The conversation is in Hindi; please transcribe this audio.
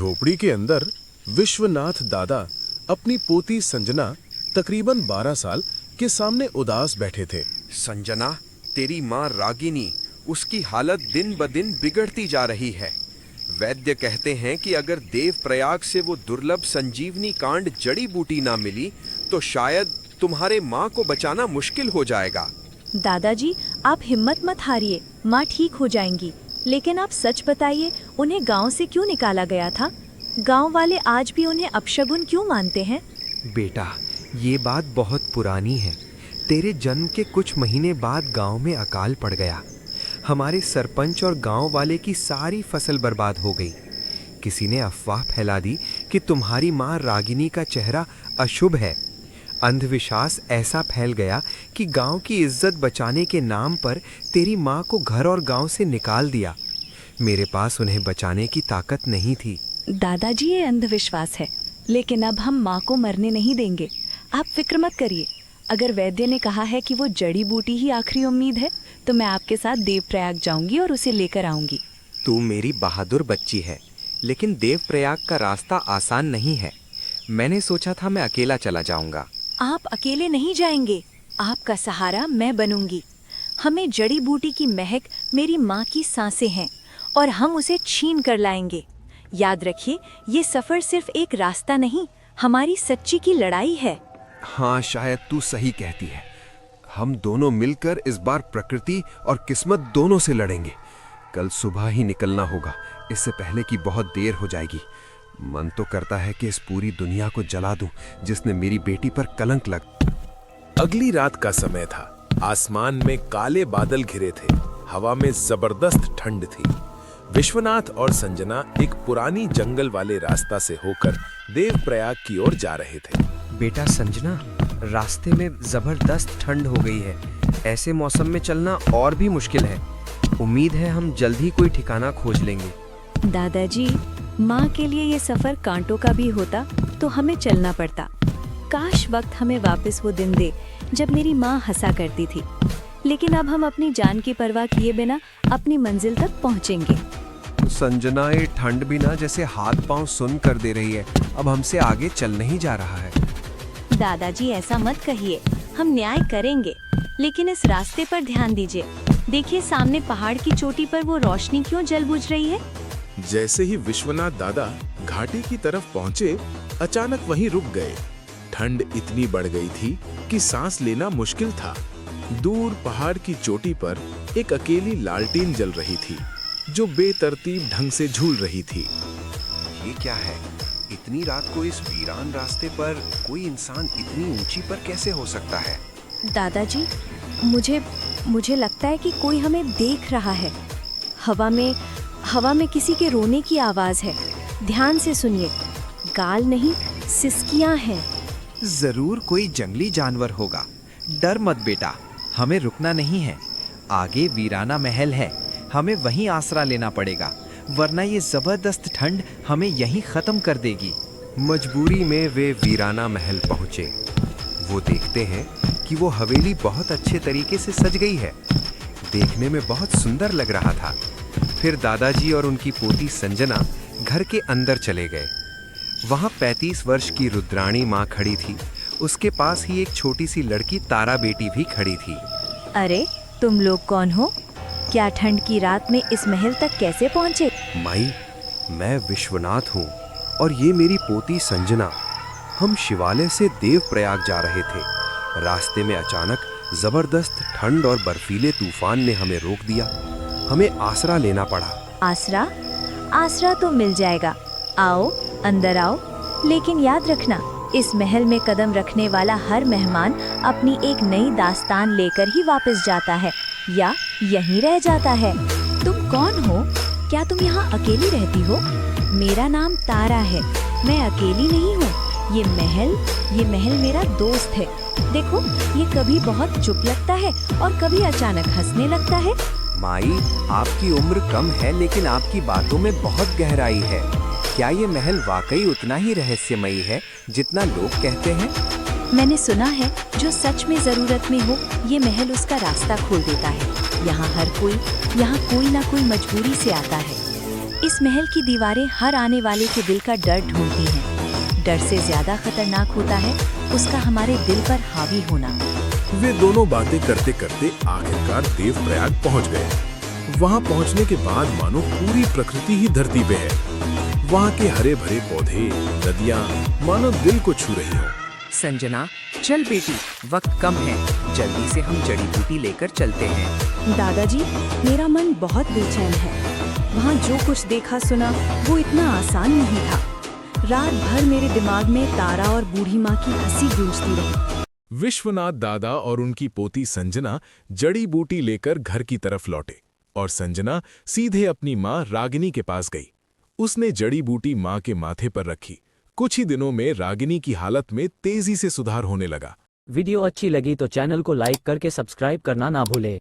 झोपड़ी के अंदर विश्वनाथ दादा अपनी पोती संजना तकरीबन 12 साल के सामने उदास बैठे थे। संजना, तेरी माँ रागिनी, उसकी हालत दिन ब दिन बिगड़ती जा रही है। वैद्य कहते हैं कि अगर देवप्रयाग से वो दुर्लभ संजीवनी कांड जड़ी बूटी ना मिली तो शायद तुम्हारे माँ को बचाना मुश्किल हो जाएगा। दादाजी, आप हिम्मत मत हारिए, माँ ठीक हो जाएंगी। लेकिन आप सच बताइए, उन्हें गांव से क्यों निकाला गया था? गांव वाले आज भी उन्हें अपशगुन क्यों मानते हैं? बेटा, ये बात बहुत पुरानी है। तेरे जन्म के कुछ महीने बाद गांव में अकाल पड़ गया। हमारे सरपंच और गांव वाले की सारी फसल बर्बाद हो गई। किसी ने अफवाह फैला दी कि तुम्हारी माँ रागिनी का चेहरा अशुभ है। अंधविश्वास ऐसा फैल गया कि गांव की इज्जत बचाने के नाम पर तेरी माँ को घर और गांव से निकाल दिया। मेरे पास उन्हें बचाने की ताकत नहीं थी। दादाजी, ये अंधविश्वास है, लेकिन अब हम माँ को मरने नहीं देंगे। आप फिक्र मत करिए। अगर वैद्य ने कहा है कि वो जड़ी बूटी ही आखिरी उम्मीद है, तो मैं आपके साथ देवप्रयाग जाऊंगी और उसे लेकर आऊंगी। तू मेरी बहादुर बच्ची है, लेकिन देवप्रयाग का रास्ता आसान नहीं है। मैंने सोचा था मैं अकेला चला जाऊंगा। आप अकेले नहीं जाएंगे, आपका सहारा मैं बनूंगी। हमें जड़ी बूटी की महक मेरी माँ की सांसें हैं और हम उसे छीन कर लाएंगे। याद रखिए, ये सफर सिर्फ एक रास्ता नहीं, हमारी सच्ची की लड़ाई है। हाँ, शायद तू सही कहती है। हम दोनों मिलकर इस बार प्रकृति और किस्मत दोनों से लड़ेंगे। कल सुबह ही निकलना होगा, इससे पहले कि बहुत देर हो जाएगी। मन तो करता है कि इस पूरी दुनिया को जला दूं जिसने मेरी बेटी पर कलंक लग। अगली रात का समय था। आसमान में काले बादल घिरे थे, हवा में जबरदस्त ठंड थी। विश्वनाथ और संजना एक पुरानी जंगल वाले रास्ता से होकर देवप्रयाग की ओर जा रहे थे। बेटा संजना, रास्ते में जबरदस्त ठंड हो गई है। ऐसे मौसम में चलना और भी मुश्किल है। उम्मीद है हम जल्द ही कोई ठिकाना खोज लेंगे। दादाजी, माँ के लिए ये सफर कांटों का भी होता तो हमें चलना पड़ता। काश वक्त हमें वापस वो दिन दे जब मेरी माँ हंसा करती थी। लेकिन अब हम अपनी जान की परवाह किए बिना अपनी मंजिल तक पहुँचेंगे। संजना, ये ठंड भी ना जैसे हाथ पांव सुन कर दे रही है। अब हमसे आगे चल नहीं जा रहा है। दादाजी, ऐसा मत कहिए, हम न्याय करेंगे। लेकिन इस रास्ते पर ध्यान दीजिए। देखिए, सामने पहाड़ की चोटी पर वो रोशनी क्यों जल बुझ रही है? जैसे ही विश्वनाथ दादा घाटी की तरफ पहुंचे, अचानक वहीं रुक गए। ठंड इतनी बढ़ गई थी कि सांस लेना मुश्किल था। दूर पहाड़ की चोटी पर एक अकेली लालटेन जल रही थी, जो बेतरतीब ढंग से झूल रही थी। ये क्या है? इतनी रात को इस वीरान रास्ते पर कोई इंसान इतनी ऊंची पर कैसे हो सकता है? दादाजी, मुझे लगता है कि कोई हमें देख रहा है। हवा में किसी के रोने की आवाज है। ध्यान से सुनिए, गाल नहीं, सिसकियां हैं। जरूर कोई जंगली जानवर होगा। डर मत बेटा, हमें रुकना नहीं है। आगे वीराना महल है, हमें वहीं आसरा लेना पड़ेगा, वरना ये जबरदस्त ठंड हमें यहीं खत्म कर देगी। मजबूरी में वे वीराना महल पहुंचे। वो देखते हैं कि वो हवेली बहुत अच्छे तरीके से सज गई है। देखने में बहुत सुंदर लग रहा था। फिर दादाजी और उनकी पोती संजना घर के अंदर चले गए। वहाँ 35 वर्ष की रुद्राणी माँ खड़ी थी। उसके पास ही एक छोटी सी लड़की तारा बेटी भी खड़ी थी। अरे, तुम लोग कौन हो? क्या ठंड की रात में इस महल तक कैसे पहुँचे? माई, मैं विश्वनाथ हूँ और ये मेरी पोती संजना। हम शिवालय से देवप्रयाग जा रहे थे। रास्ते में अचानक जबरदस्त ठंड और बर्फीले तूफान ने हमें रोक दिया। हमें आसरा लेना पड़ा। आसरा तो मिल जाएगा। आओ, अंदर आओ। लेकिन याद रखना, इस महल में कदम रखने वाला हर मेहमान अपनी एक नई दास्तान लेकर ही वापस जाता है या यहीं रह जाता है। तुम कौन हो? क्या तुम यहाँ अकेली रहती हो? मेरा नाम तारा है। मैं अकेली नहीं हूँ। ये महल मेरा दोस्त है। देखो, ये कभी बहुत चुप लगता है और कभी अचानक हंसने लगता है। माई, आपकी उम्र कम है, लेकिन आपकी बातों में बहुत गहराई है। क्या ये महल वाकई उतना ही रहस्यमयी है जितना लोग कहते हैं? मैंने सुना है, जो सच में जरूरत में हो, ये महल उसका रास्ता खोल देता है। यहाँ कोई ना कोई मजबूरी से आता है। इस महल की दीवारें हर आने वाले के दिल का डर ढूंढती हैं। डर से ज्यादा खतरनाक होता है उसका हमारे दिल पर हावी होना। वे दोनों बातें करते करते आखिरकार देवप्रयाग पहुंच गए। वहां पहुंचने के बाद मानो पूरी प्रकृति ही धरती पे है। वहां के हरे भरे पौधे, नदियां मानो दिल को छू रही हो। संजना, चल बेटी, वक्त कम है, जल्दी से हम जड़ी बूटी लेकर चलते हैं। दादाजी, मेरा मन बहुत बेचैन है। वहाँ जो कुछ देखा सुना वो इतना आसान नहीं था। रात भर मेरे दिमाग में तारा और बूढ़ी माँ की हंसी गूंजती रही। विश्वनाथ दादा और उनकी पोती संजना जड़ी बूटी लेकर घर की तरफ लौटे और संजना सीधे अपनी माँ रागिनी के पास गई। उसने जड़ी बूटी माँ के माथे पर रखी। कुछ ही दिनों में रागिनी की हालत में तेजी से सुधार होने लगा। वीडियो अच्छी लगी तो चैनल को लाइक करके सब्सक्राइब करना ना भूले।